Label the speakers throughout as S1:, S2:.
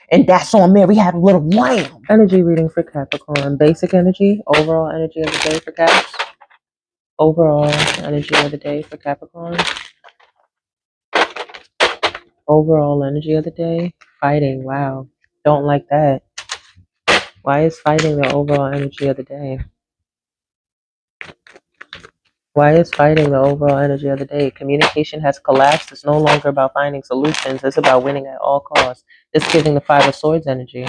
S1: And that's on Mary had a little lamb. Energy reading for Capricorn. Basic energy. Overall energy of the day for Caps. Overall energy of the day for Capricorn. Overall energy of the day. Fighting. Wow. Don't like that. Why is fighting the overall energy of the day? Why is fighting the overall energy of the day? Communication has collapsed. It's no longer about finding solutions. It's about winning at all costs. It's giving the Five of Swords energy.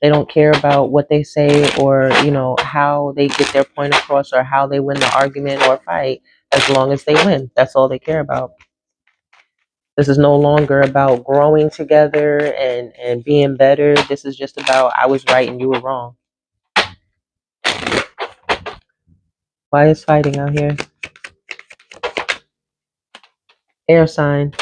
S1: They don't care about what they say or, how they get their point across or how they win the argument or fight, as long as they win. That's all they care about. This is no longer about growing together and being better. This is just about, I was right and you were wrong. Why is fighting out here? Air sign.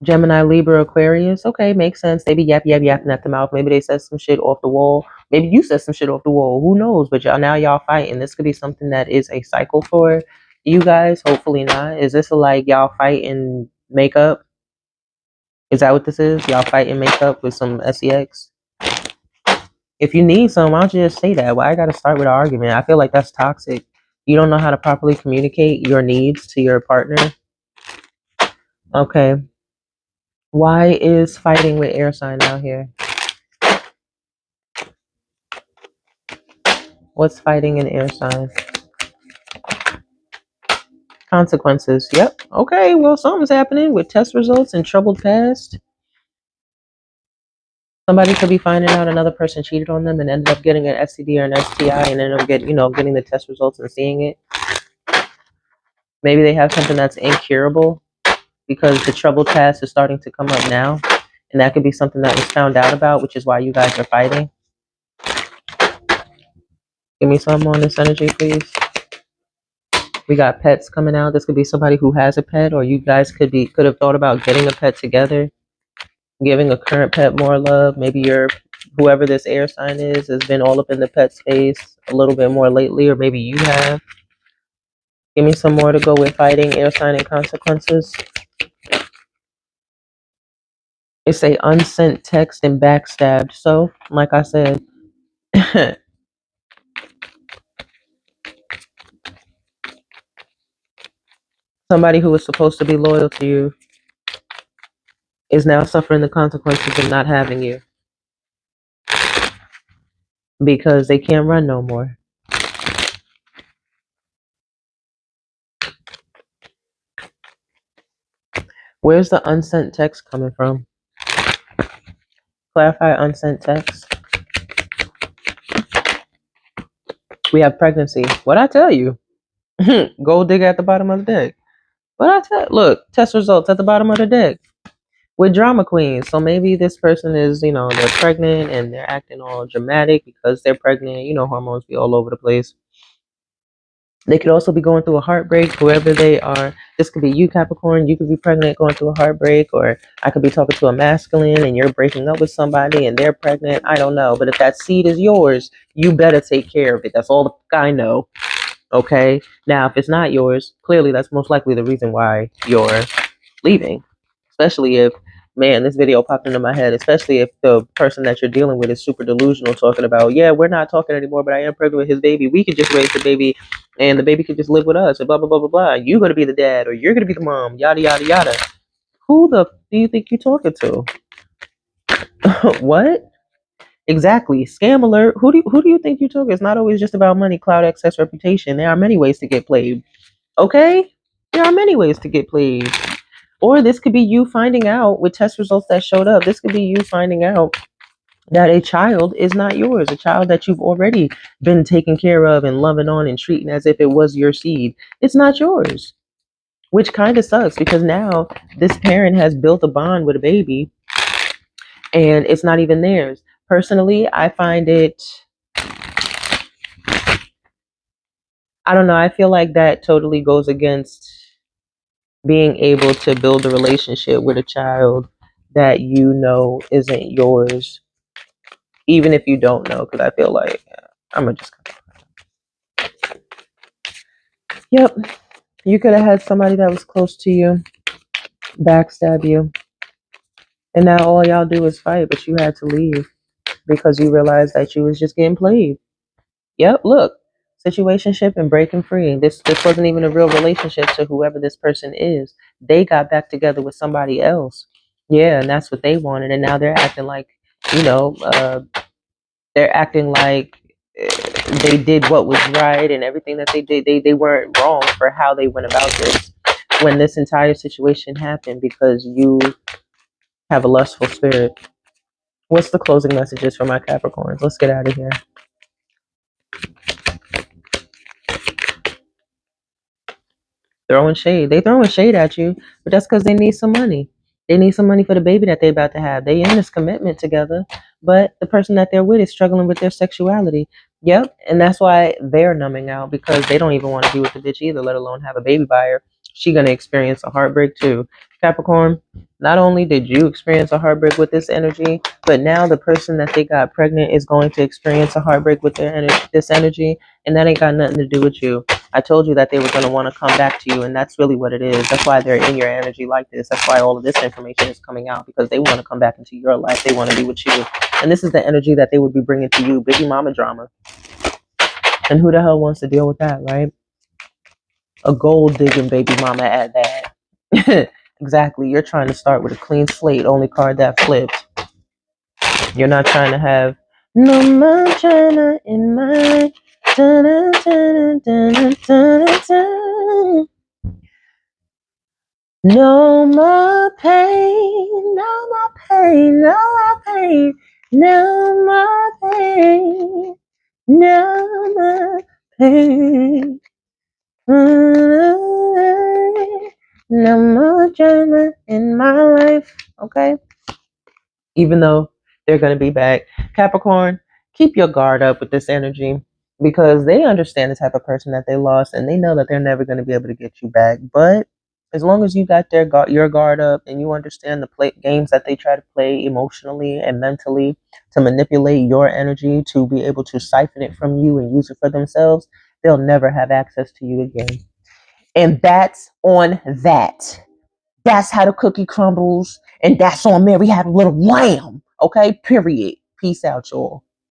S1: Gemini, Libra, Aquarius. Okay, makes sense. They be yapping at the mouth. Maybe they said some shit off the wall. Maybe you said some shit off the wall. Who knows? But y'all fighting. This could be something that is a cycle for you guys. Hopefully not. Is this like y'all fighting makeup? Is that what this is? Y'all fighting makeup with some sex? If you need some, why don't you just say that? Why I gotta start with an argument? I feel like that's toxic. You don't know how to properly communicate your needs to your partner. Okay. Why is fighting with air sign out here? What's fighting an air sign? Consequences. Yep. Okay, well, something's happening with test results and troubled past. Somebody could be finding out another person cheated on them and ended up getting an STD or an STI and ended up getting the test results and seeing it. Maybe they have something that's incurable because the troubled past is starting to come up now. And that could be something that was found out about, which is why you guys are fighting. Give me some on this energy, please. We got pets coming out. This could be somebody who has a pet, or you guys could have thought about getting a pet together, giving a current pet more love. Maybe whoever this air sign is has been all up in the pet space a little bit more lately, or maybe you have. Give me some more to go with fighting, air sign, and consequences. It's a unsent text and backstabbed. So, like I said, somebody who was supposed to be loyal to you is now suffering the consequences of not having you because they can't run no more. Where's the unsent text coming from? Clarify unsent text. We have pregnancy. What'd I tell you? Gold digger at the bottom of the deck. Look, test results at the bottom of the deck with drama queens. So maybe this person is, they're pregnant and they're acting all dramatic because they're pregnant. Hormones be all over the place. They could also be going through a heartbreak, whoever they are. This could be you, Capricorn. You could be pregnant, going through a heartbreak, or I could be talking to a masculine and you're breaking up with somebody and they're pregnant. I don't know. But if that seed is yours, you better take care of it. That's all I know. Okay. Now, if it's not yours, clearly that's most likely the reason why you're leaving. Especially if, man, this video popped into my head, especially if the person that you're dealing with is super delusional, talking about, yeah, we're not talking anymore, but I am pregnant with his baby. We could just raise the baby and the baby could just live with us and blah, blah, blah, blah, blah. You're going to be the dad or you're going to be the mom, yada, yada, yada. Who the do you think you're talking to? What? Exactly. Scam alert. Who do you think you're talking? It's not always just about money, clout, excess, reputation. There are many ways to get played. Okay? There are many ways to get played. Or this could be you finding out with test results that showed up. This could be you finding out that a child is not yours, a child that you've already been taking care of and loving on and treating as if it was your seed. It's not yours, which kind of sucks because now this parent has built a bond with a baby and it's not even theirs. Personally, I find it, I don't know, I feel like that totally goes against being able to build a relationship with a child that isn't yours, even if you don't know, because I feel like I'm gonna just yep, you could have had somebody that was close to you backstab you. And now all y'all do is fight, but you had to leave because you realized that you was just getting played. Yep, look, situationship and breaking free. This wasn't even a real relationship to whoever this person is. They got back together with somebody else. Yeah, and that's what they wanted, and now they're acting like, you know, they're acting like they did what was right and everything that they did. They weren't wrong for how they went about this when this entire situation happened because you have a lustful spirit. What's the closing messages for my Capricorns? Let's get out of here. Throwing shade. They throwing shade at you, but that's because they need some money. They need some money for the baby that they about to have. They in this commitment together, but the person that they're with is struggling with their sexuality. Yep, and that's why they're numbing out because they don't even want to be with the bitch either, let alone have a baby by her. She gonna experience a heartbreak too. Capricorn, not only did you experience a heartbreak with this energy, but now the person that they got pregnant is going to experience a heartbreak with their this energy, and that ain't got nothing to do with you. I told you that they were going to want to come back to you, and that's really what it is. That's why they're in your energy like this. That's why all of this information is coming out, because they want to come back into your life. They want to be with you. And this is the energy that they would be bringing to you, baby mama drama. And who the hell wants to deal with that, right? A gold digging baby mama at that. Exactly. You're trying to start with a clean slate, only card that flipped. You're not trying to have no more China in my... No more pain, no more pain, no more pain, no more pain, no more pain. No more drama in my life, okay? Even though they're going to be back. Capricorn, keep your guard up with this energy because they understand the type of person that they lost and they know that they're never going to be able to get you back. But as long as you got your guard up and you understand the games that they try to play emotionally and mentally to manipulate your energy to be able to siphon it from you and use it for themselves, they'll never have access to you again. And that's on that. That's how the cookie crumbles. And that's on Mary having a little lamb. Okay, period. Peace out, y'all.